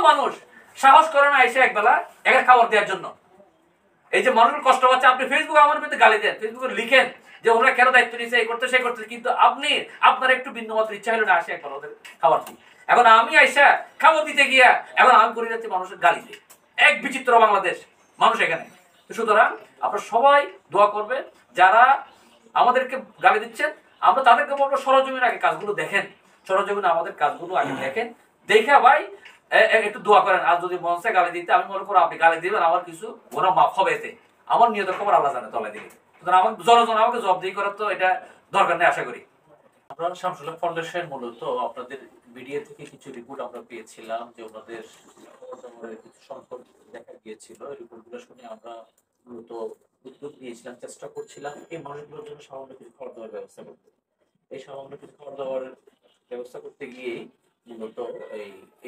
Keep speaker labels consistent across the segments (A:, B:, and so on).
A: মানুষ সাহস করে না এসে একবেলা একা খাবার দেওয়ার জন্য। এই যে মানুষের কষ্ট হচ্ছে, আপনি ফেসবুকে আমার মধ্যে গালি দেন, ফেসবুকে লিখেন যে ওরা কেন দায়িত্ব নিয়েছে, এই করতে সেই করতে, কিন্তু আপনি আপনার একটু বিন্দু মাত্র ইচ্ছা হলো না আসে একবার ওদের খাবার দিই। এখন আমি আইসা খাবার দিতে গিয়া এখন আমি করে যাচ্ছি মানুষের গালি দিয়ে। এক বিচিত্র বাংলাদেশ মানুষ এখানে। সুতরাং আপনারা সবাই দোয়া করবেন, যারা আমাদেরকে গালি দিচ্ছেন আমরা তাদেরকে বলবো সরজমিনে আগে কাজগুলো দেখেন, সরজমিনে আমাদের কাজগুলো আগে দেখেন, দেখে ভাই একটু দোয়া করেন। আর যদি মনসে গালি দিতে আমি মনে করো আপনি গালি দিবেন, আমার কিছু গোনা মাফ হবে এতে, আমার নিয়ত খবর আল্লাহ জানে তলায় দিকে। সুতরাং আমাকে জনজন আমাকে জবাবদিহি করার তো এটা দরকার নেই আশা করি।
B: আমরা শামসুল হক ফাউন্ডেশন মূলত আপনাদের মিডিয়া থেকে কিছু রিপোর্ট আমরা পেয়েছিলাম যে ওনাদের কিছু সংকট দেখা গিয়েছিল। এই রিপোর্টগুলো শুনে আমরা মূলত উদ্যোগ নিয়েছিলাম, চেষ্টা করছিলাম এই মানুষগুলোর জন্য সামান্য কিছু খাবার দাবার ব্যবস্থা করতে। এই সামান্য কিছু খাবার দাবার ব্যবস্থা করতে গিয়েই মূলত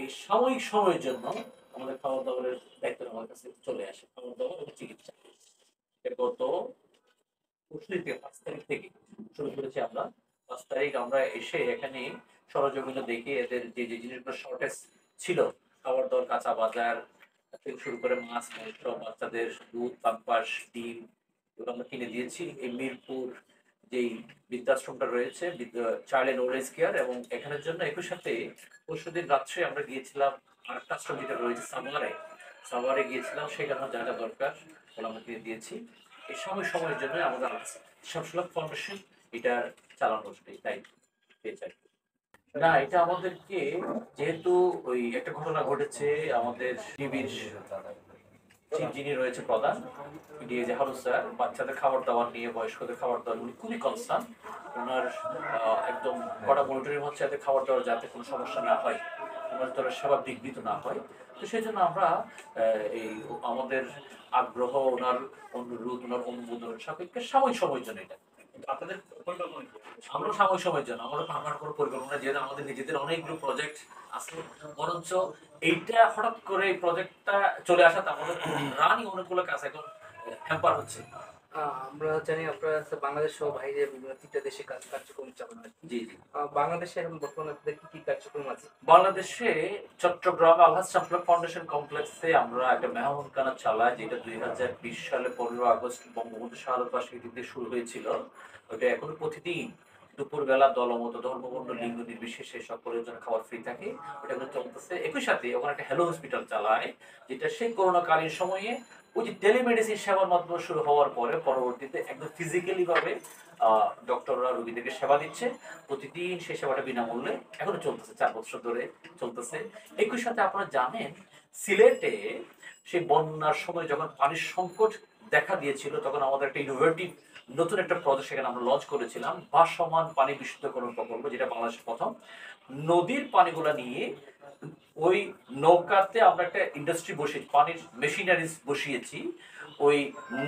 B: এই সাময়িক সময়ের জন্য আমাদের খাবার দাবারের দায়িত্ব আমার কাছে চলে আসে, খাবার দাবার এবং চিকিৎসা। গত 5 তারিখ থেকে শুরু করেছি আমরা। 5 তারিখ আমরা এসে এখানে সরজমিনে দেখি এদের যে যে জিনিসগুলো শর্টেজ ছিল, খাবার দাবার, কাঁচা বাজার থেকে শুরু করে মাছ, মাংস, বাচ্চাদের দুধ, পাম্পাস, ডিম, এগুলো আমরা কিনে দিয়েছি। এই মিরপুর যেই বৃদ্ধাশ্রমটা রয়েছে child and old age care, এবং এখানের জন্য একই সাথে পরশুদিন রাত্রে আমরা গিয়েছিলাম আরেকটা আশ্রম যেটা রয়েছে সাভারে গিয়েছিলাম, সেখানে যা যা দরকার ওগুলো আমরা কিনে দিয়েছি। এই সময়ের জন্য আমাদের শামসুল হক ফাউন্ডেশন এটা চালানোর দায়িত্ব পেয়েছে। না, এটা আমাদেরকে যেহেতু ওই একটা ঘটনা ঘটেছে, আমাদের টিভির যিনি রয়েছে প্রধান ডিএজে হারুন স্যার, বাচ্চাদের খাবার দাবার নিয়ে, বয়স্কদের খাবার দাবার উনি খুবই কনসার্ন। ওনার একদম কড়া মনিটরিং হচ্ছে যাতে খাবার দাবার যাতে কোনো সমস্যা না হয়, ওনার দ্বারা সেবা বিঘ্নিত না হয়। তো সেই জন্য আমরা এই আমাদের আগ্রহ, ওনার অনুরোধ, ওনার অনুমোদনের সাপেক্ষে সাময়িক সময়ের জন্য এটা
C: আপনাদের পরিকল্পনা কি?
B: আমরা সাময়িক সময়ের জন্য আমরা আমার কোনো পরিকল্পনা, যেহেতু আমাদের নিজেদের অনেকগুলো প্রজেক্ট আছে, বরঞ্চ এইটা হঠাৎ করে এই প্রজেক্টটা চলে আসাতে আমাদের রানই অনেকগুলো কাজ এখন হ্যাম্পার হচ্ছে।
D: আমরা জানি আপনারা বাংলাদেশ সহ বাইরে বিভিন্ন 3টা দেশে কার্যক্রম চালানো হয়।
B: জি জি।
D: বাংলাদেশে এখন বর্তমানে আপনাদের কি কি কার্যক্রম আছে?
B: বাংলাদেশে চট্টগ্রাম আলহাজ শামসুল হক ফাউন্ডেশন কমপ্লেক্সে আমরা একটা মেহমানখানা চালাই, যেটা 2020 সালে 15 আগস্ট বঙ্গবন্ধু শাহাদত বার্ষিকীতে শুরু হয়েছিল। ওটা এখন প্রতিদিন দুপুরবেলা দলমত, ধর্মবর্ণ, লিঙ্গ নির্বিশেষে সকলের জন্য খাবার ফ্রি থাকে, ওটা এখন চলতেছে। একই সাথে ওখানে একটা হ্যালো হসপিটাল চালায়, যেটা সেই করোনাকালীন সময়ে ওই যে টেলিমেডিসিন সেবার মাধ্যমে শুরু হওয়ার পরে পরবর্তীতে একদম ফিজিক্যালি ভাবে ডক্টররা রোগীদেরকে সেবা দিচ্ছে। প্রতিদিন সেই সেবাটা বিনামূল্যে এখনো চলতেছে, 4 বছর ধরে চলতেছে। একই সাথে আপনারা জানেন সিলেটে সেই বন্যার সময় যখন পানির সংকট দেখা দিয়েছিল, তখন আমাদের একটা ইনোভেটিভ নতুন একটা প্রজেক্ট সেখানে আমরা লঞ্চ করেছিলাম, ভাসমান পানি বিশুদ্ধকরণ প্রকল্প, যেটা বাংলাদেশের প্রথম। নদীর পানিগুলা নিয়ে ওই নৌকাতে আমরা একটা ইন্ডাস্ট্রি বসিয়েছি, পানির মেশিনারিজ বসিয়েছি। ওই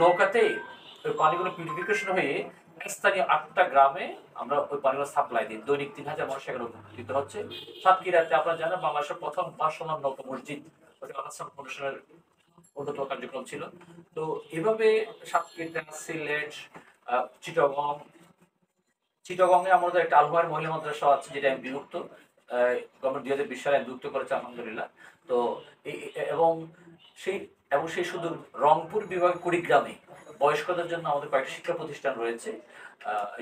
B: নৌকাতে ওই পানিগুলো পিউরিফিকেশন হয়ে স্থানীয় 8টা গ্রামে আমরা ওই পানিগুলো সাপ্লাই দিই। দৈনিক 3000 মানুষ সেখানে উপকৃত হচ্ছে। সাতক্ষীরাতে আপনারা জানেন বাংলাদেশের প্রথম ভাসমান নৌকা মসজিদ, ওটা আলাসা ফাউন্ডেশনের অন্যতম কার্যক্রম ছিল। তো এভাবে সাতক্ষীরা, সিলেট, চিটাগংয়ে আমাদের একটা আলহার মহিলা মাদ্রাসা আছে, যেটা আমি বিভক্ত, গভর্নমেন্ট 2020 সালে বিভক্ত করেছে আলহামদুলিল্লাহ। তো সেই শুধু রংপুর বিভাগ কুড়িগ্রামে বয়স্কদের জন্য আমাদের কয়েকটা শিক্ষা প্রতিষ্ঠান রয়েছে,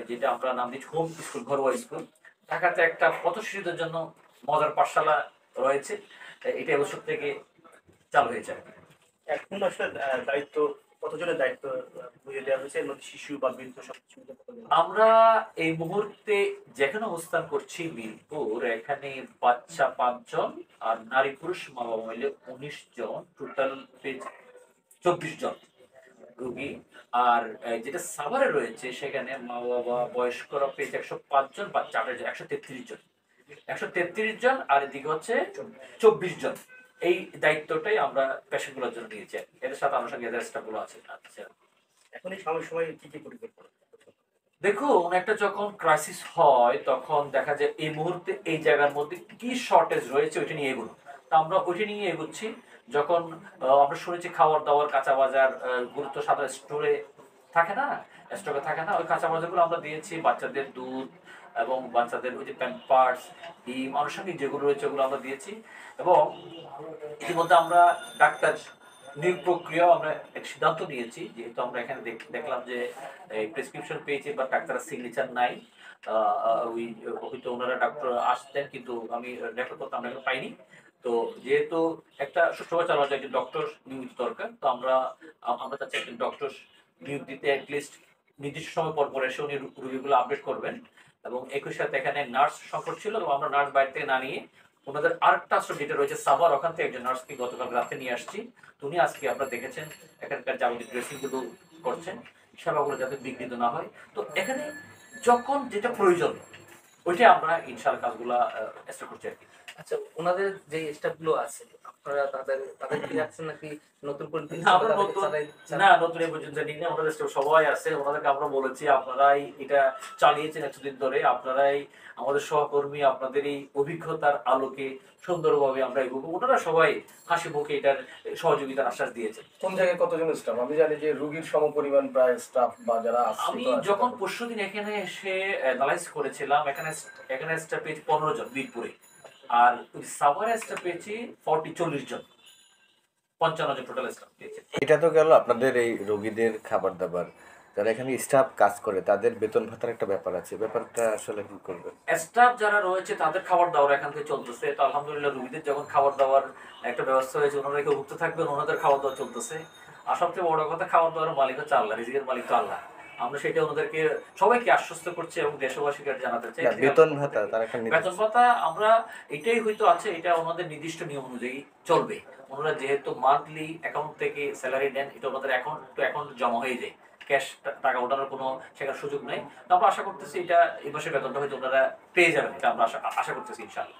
B: যেটা আমরা নাম দিচ্ছি হোম স্কুল, ঘরোয়া স্কুল। ঢাকাতে একটা পথ শিশুদের জন্য মজার পাঠশালা রয়েছে, এটা এবছর থেকে চালু হয়েছে।
C: এখন আসলে দায়িত্ব কতজনের দায়িত্ব বুঝিয়ে দেওয়া হয়েছে, এর মধ্যে শিশু বা বৃদ্ধ সবকিছু?
B: আমরা এই মুহূর্তে যেখানে অবস্থান করছি মিরপুর, এখানে বাচ্চা 5 জন আর নারী পুরুষ মা বাবা মিলে 19 জন, টোটাল 24 জন রোগী। আর যেটা সাভারে রয়েছে সেখানে মা বাবা বয়স্করা পেয়েছে 105 জন, বাচ্চা 133 জন, 133 জন, আর এদিকে হচ্ছে 24 জন। এই দায়িত্বটাই আমরা পেশেন্টগুলোর জন্য নিয়েছি, এদের সাথে আনুষঙ্গিক এদের স্টাফগুলো আছে। আচ্ছা,
C: এখন এই সময় কি কি পরিকল্পনা?
B: দেখুন, একটা যখন ক্রাইসিস হয় তখন দেখা যায় এই মুহূর্তে এই জায়গার মধ্যে কি শর্টেজ রয়েছে ওইটা নিয়ে এগোনো। তা আমরা ওইটা নিয়ে এগোচ্ছি। যখন আমরা শুনেছি খাবার দাবার, কাঁচা বাজার গুরুত্ব সাধারণ স্টোরে থাকে না, স্টকে থাকে না, ওই কাঁচা বাজারগুলো আমরা দিয়েছি। বাচ্চাদের দুধ এবং বাচ্চাদের ওই যে প্যাম্পার্স, ডিম, আনুষঙ্গিক যেগুলো রয়েছে ওগুলো আমরা দিয়েছি। এবং ইতিমধ্যে আমরা ডাক্তার নিয়োগ প্রক্রিয়াও আমরা এক সিদ্ধান্ত নিয়েছি, যেহেতু আমরা এখানে দেখলাম যে প্রেসক্রিপশন পেয়েছি বা ডাক্তারের সিগনেচার নাই। ওই হয়তো ওনারা ডাক্তার আসতেন, কিন্তু আমি রেফার করতে আমরা পাইনি। তো যেহেতু একটা সুষ্ঠুভাবে চালানোর একজন ডক্টর নিয়োগ দরকার, তো আমরা চাচ্ছি একজন ডক্টর নিয়োগ দিতে অ্যাটলিস্ট নির্দিষ্ট সময় পর পর এসে উনি রোগীগুলো আপডেট করবেন। এবং একই সাথে এখানে নার্স সংকট ছিল, এবং আমরা নার্স বাইরে থেকে না নিয়ে ওনাদের আরেকটা আশ্রম যেটা রয়েছে সাভার, ওখান থেকে একজন নার্সকে গতকাল রাতে নিয়ে আসছি। তো উনি আজকে আপনারা দেখেছেন এখানকার যাবতীয় ড্রেসিং গুলো করছেন, সেবাগুলো যাতে বিঘ্নিত না হয়। তো এখানে যখন যেটা প্রয়োজন ওইটা আমরা ইনশাআল্লাহ কাজগুলা চেষ্টা করছি আর কি।
D: আচ্ছা, ওনাদের যে স্টাফ গুলো আছে আপনারা তাদের কি রাখছেন নাকি নতুন করে
B: আমরা নতুন এই পর্যন্ত নিয়ে আমাদের সবাই আছে, ওনাদেরকে আমরা বলেছি আপনারাই এটা চালিয়েছেন এতদিন ধরে, আপনারাই আমাদের সহকর্মী, আপনাদের এই অভিজ্ঞতার আলোকে সুন্দরভাবে আমরা এগোবো। ওনারা সবাই হাসি মুখে এটার সহযোগিতার আশ্বাস দিয়েছেন।
E: কোন জায়গায় কতজন স্টাফ? আমি জানি যে রোগীর সমপরিমাণ প্রায় স্টাফ বা যারা
B: আমি যখন পরশুদিন এখানে এসে অ্যানালাইজ করেছিলাম, এখানে স্টাফ পেয়েছি 15 জন মিরপুরে, আর ওই সাভারে স্টাফ পেয়েছি 40 জন, 55 জন টোটাল স্টাফ পেয়েছে।
F: এটা তো গেল আপনাদের এই রোগীদের খাবার দাবার, যারা এখানে স্টাফ কাজ করে তাদের বেতন ভাতার একটা ব্যাপার আছে, ব্যাপারটা আসলে কি করবেন?
B: স্টাফ যারা রয়েছে তাদের খাবার দাবার এখান থেকে চলতেছে। তো আলহামদুলিল্লাহ রোগীদের যখন খাবার দাবার একটা ব্যবস্থা হয়েছে, ওনারা কেউ ভুক্ত থাকবেন, ওনাদের খাবার দাওয়া চলতেছে। আর সবচেয়ে বড় কথা, খাবার দাওয়ার মালিক হচ্ছে আল্লাহ, রিজিকের মালিক তো আল্লাহ। আমরা সেটা ওনাদেরকে সবাইকে আশ্বস্ত করছি এবং দেশবাসীকে জানাতে চাই।
F: বেতন ভাতা তার একটা
B: বেতন ভাতা আমরা এটাই হয়তো আছে, এটা ওনাদের নির্দিষ্ট নিয়ম অনুযায়ী চলবে। ওনারা যেহেতু মান্থলি অ্যাকাউন্ট থেকে স্যালারি নেন, এটা ওনাদের অ্যাকাউন্ট জমা হয়ে যায়, ক্যাশ টাকা ওঠানোর কোনো সেখানে সুযোগ নেই। তো আমরা আশা করতেছি এটা এই মাসের বেতনটা হয়তো ওনারা পেয়ে যাবেন, এটা আমরা আশা করতেছি ইনশাআল্লাহ।